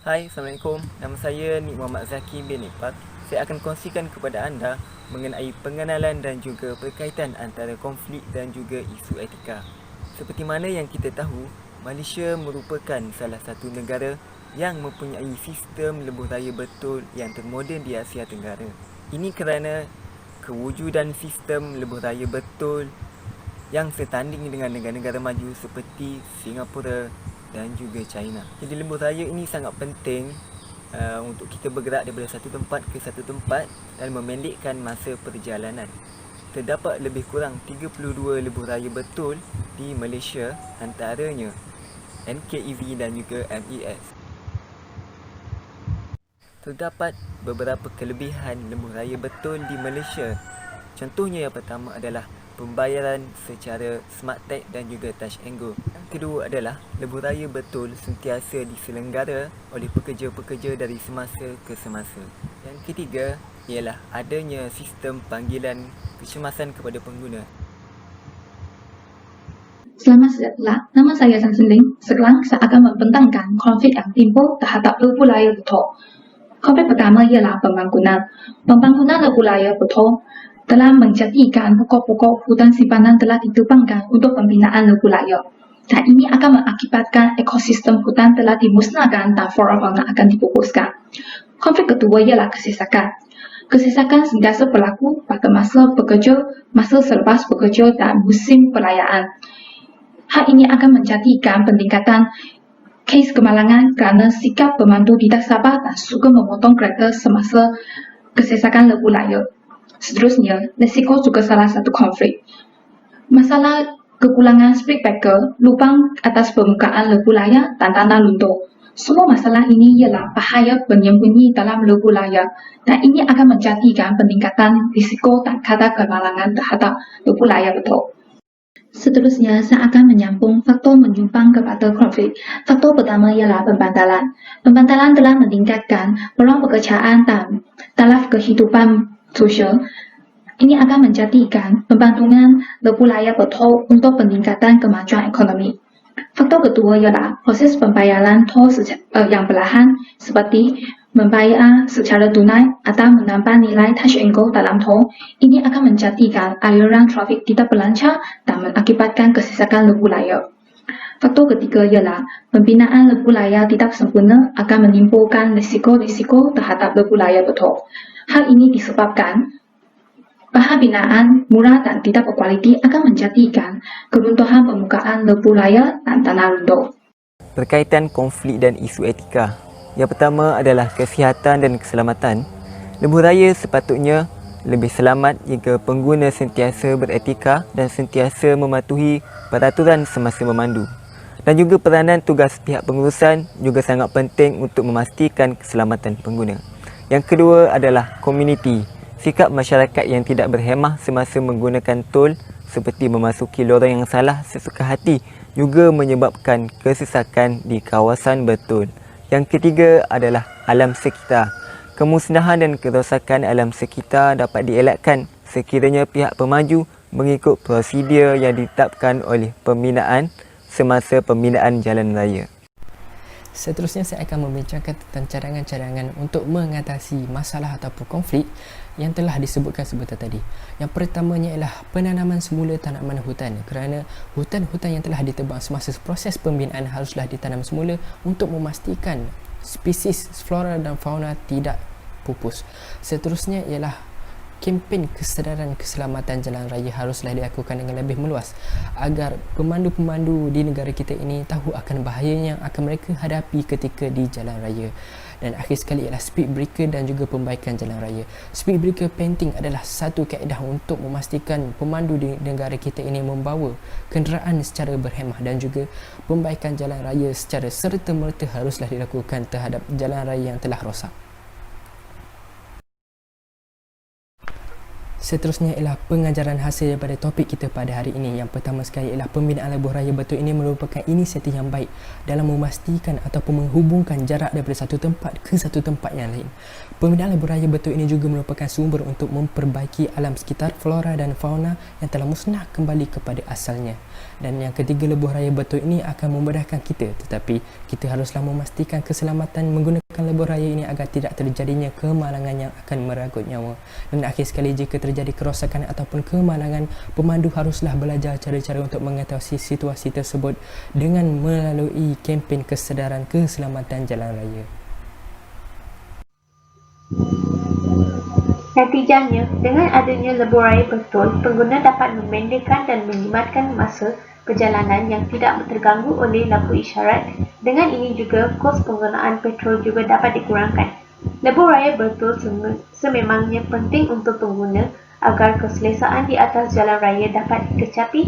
Hai, Assalamualaikum. Nama saya Nik Muhammad Zaki bin Nipak. Saya akan kongsikan kepada anda mengenai pengenalan dan juga berkaitan antara konflik dan juga isu etika. Seperti mana yang kita tahu, Malaysia merupakan salah satu negara yang mempunyai sistem lebuh raya betul yang termoden di Asia Tenggara. Ini kerana kewujudan sistem lebuh raya betul yang setanding dengan negara-negara maju seperti Singapura dan juga China. Jadi lebuh raya ini sangat penting untuk kita bergerak daripada satu tempat ke satu tempat dan memendekkan masa perjalanan. Terdapat lebih kurang 32 lebuh raya betul di Malaysia, antaranya NKEV dan juga MES. Terdapat beberapa kelebihan lebuh raya betul di Malaysia. Contohnya yang pertama adalah pembayaran secara smart tag dan juga touch and go. Yang kedua adalah lebuh raya betul sentiasa diselenggara oleh pekerja-pekerja dari semasa ke semasa. Yang ketiga ialah adanya sistem panggilan kecemasan kepada pengguna. Selamat sejahtera, nama saya San Sending. Sekarang saya akan membentangkan konflik yang timbul terhadap lebuh raya betul. Konflik pertama ialah pembangunan. Pembangunan lebuh raya betul telah menjadikan pokok-pokok hutan simpanan telah ditebangkan untuk pembinaan lebuh raya. Dan ini akan mengakibatkan ekosistem hutan telah dimusnahkan dan flora fauna akan dipupuskan. Konflik kedua ialah kesesakan. Kesesakan sentiasa berlaku pada masa bekerja, masa selepas bekerja dan musim perayaan. Hal ini akan menjadikan peningkatan kes kemalangan kerana sikap pemandu tidak sabar dan suka memotong kereta semasa kesesakan lebuh raya. Seterusnya, risiko juga salah satu konflik. Masalah kekurangan speed breaker, lubang atas permukaan lebuh raya dan tanah luntur. Semua masalah ini ialah bahaya penyembunyi dalam lebuh raya dan ini akan menjadikan peningkatan risiko dan kadar kemalangan terhadap lebuh raya betul. Seterusnya, saya akan menyambung faktor menyumbang kepada konflik. Faktor pertama ialah pembantalan. Pembantalan telah meningkatkan peluang pekerjaan dan taraf kehidupan sosial. Ini akan menjadikan pembangunan lebuh raya betul untuk peningkatan kemajuan ekonomi. Faktor kedua ialah proses pembayaran tol yang perlahan seperti membayar secara tunai atau menambah nilai touch and go dalam tol. Ini akan menjadikan aliran trafik tidak berlancar dan mengakibatkan kesesakan lebuh raya. Faktor ketiga ialah pembinaan lebuh raya tidak sempurna akan menimbulkan risiko-risiko terhadap lebuh raya betul. Hal ini disebabkan bahan binaan murah dan tidak berkualiti akan menjadikan keruntuhan permukaan lebuh raya dan tanah luntur. Berkaitan konflik dan isu etika. Yang pertama adalah kesihatan dan keselamatan. Lebuh raya sepatutnya lebih selamat jika pengguna sentiasa beretika dan sentiasa mematuhi peraturan semasa memandu. Dan juga peranan tugas pihak pengurusan juga sangat penting untuk memastikan keselamatan pengguna. Yang kedua adalah komuniti. Sikap masyarakat yang tidak berhemah semasa menggunakan tol seperti memasuki lorong yang salah sesuka hati juga menyebabkan kesesakan di kawasan betul. Yang ketiga adalah alam sekitar. Kemusnahan dan kerosakan alam sekitar dapat dielakkan sekiranya pihak pemaju mengikut prosedur yang ditetapkan oleh pembinaan semasa pembinaan jalan raya. Seterusnya saya akan membincangkan tentang cadangan-cadangan untuk mengatasi masalah ataupun konflik yang telah disebutkan sebentar tadi. Yang pertamanya ialah penanaman semula tanaman hutan, kerana hutan-hutan yang telah ditebang semasa proses pembinaan haruslah ditanam semula untuk memastikan spesies flora dan fauna tidak pupus. Seterusnya ialah kempen kesedaran keselamatan jalan raya haruslah dilakukan dengan lebih meluas agar pemandu-pemandu di negara kita ini tahu akan bahaya yang akan mereka hadapi ketika di jalan raya. Dan akhir sekali ialah speed breaker dan juga pembaikan jalan raya. Speed breaker painting adalah satu kaedah untuk memastikan pemandu di negara kita ini membawa kenderaan secara berhemah, dan juga pembaikan jalan raya secara serta-merta haruslah dilakukan terhadap jalan raya yang telah rosak. Seterusnya ialah pengajaran hasil daripada topik kita pada hari ini. Yang pertama sekali ialah pembinaan lebuh raya betul ini merupakan inisiatif yang baik dalam memastikan ataupun menghubungkan jarak daripada satu tempat ke satu tempat yang lain. Pembinaan lebuh raya betul ini juga merupakan sumber untuk memperbaiki alam sekitar, flora dan fauna yang telah musnah kembali kepada asalnya. Dan yang ketiga, lebuh raya betul ini akan memudahkan kita, tetapi kita haruslah memastikan keselamatan menggunakan lebuh raya ini agar tidak terjadinya kemalangan yang akan merenggut nyawa. Dan akhir sekali, jika terjadi kerosakan ataupun kemalangan, pemandu haruslah belajar cara-cara untuk mengatasi situasi tersebut dengan melalui kempen kesedaran keselamatan jalan raya. Natijahnya, dengan adanya lebuh raya betul, pengguna dapat memendekkan dan menjimatkan masa perjalanan yang tidak terganggu oleh lampu isyarat. Dengan ini juga, kos penggunaan petrol juga dapat dikurangkan. Lebuh raya betul sememangnya penting untuk pengguna agar keselesaan di atas jalan raya dapat dikecapi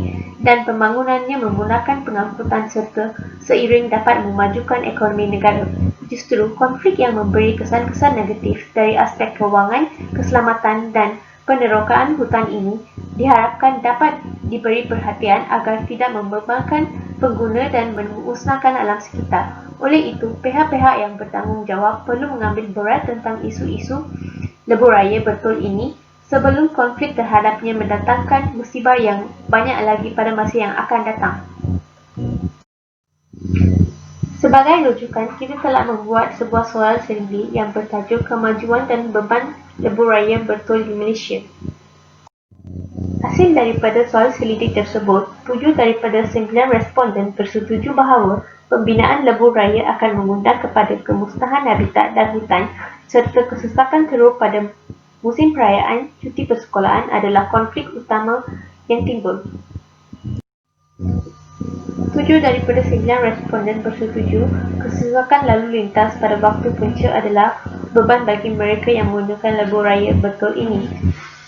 dan pembangunannya memudahkan pengangkutan serta seiring dapat memajukan ekonomi negara. Justru, konflik yang memberi kesan-kesan negatif dari aspek kewangan, keselamatan dan penerokaan hutan ini diharapkan dapat diberi perhatian agar tidak membebankan pengguna dan memusnahkan alam sekitar. Oleh itu, pihak-pihak yang bertanggungjawab perlu mengambil berat tentang isu-isu lebuh raya betul ini sebelum konflik terhadapnya mendatangkan musibah yang banyak lagi pada masa yang akan datang. Sebagai rujukan, kita telah membuat sebuah soal selidik yang bertajuk Kemajuan dan Beban Lebuh Raya Betul di Malaysia. Hasil daripada soal selidik tersebut, 7 daripada 9 responden bersetuju bahawa pembinaan lebuh raya akan mengundang kepada kemusnahan habitat dan hutan serta kesesakan teruk pada musim perayaan cuti persekolahan adalah konflik utama yang timbul. 7 daripada 9 responden bersetuju kesesakan lalu lintas pada waktu punca adalah beban bagi mereka yang menggunakan lebuh raya betul ini.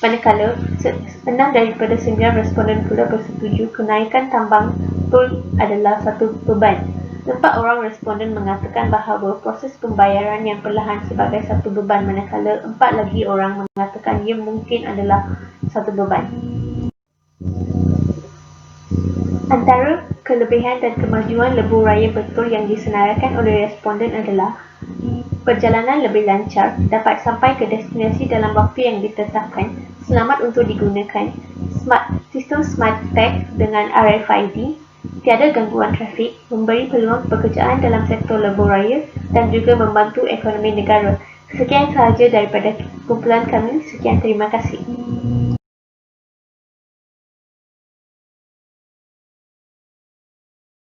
Manakala, 6 daripada 9 responden pula bersetuju kenaikan tambang tol adalah satu beban. 4 orang responden mengatakan bahawa proses pembayaran yang perlahan sebagai satu beban, manakala 4 lagi orang mengatakan ia mungkin adalah satu beban. Antara kelebihan dan kemajuan lebuh raya betul yang disenaraikan oleh responden adalah perjalanan lebih lancar, dapat sampai ke destinasi dalam waktu yang ditetapkan, selamat untuk digunakan, sistem smart tag dengan RFID, tiada gangguan trafik, memberi peluang pekerjaan dalam sektor lebuh raya dan juga membantu ekonomi negara. Sekian sahaja daripada kumpulan kami. Sekian, terima kasih.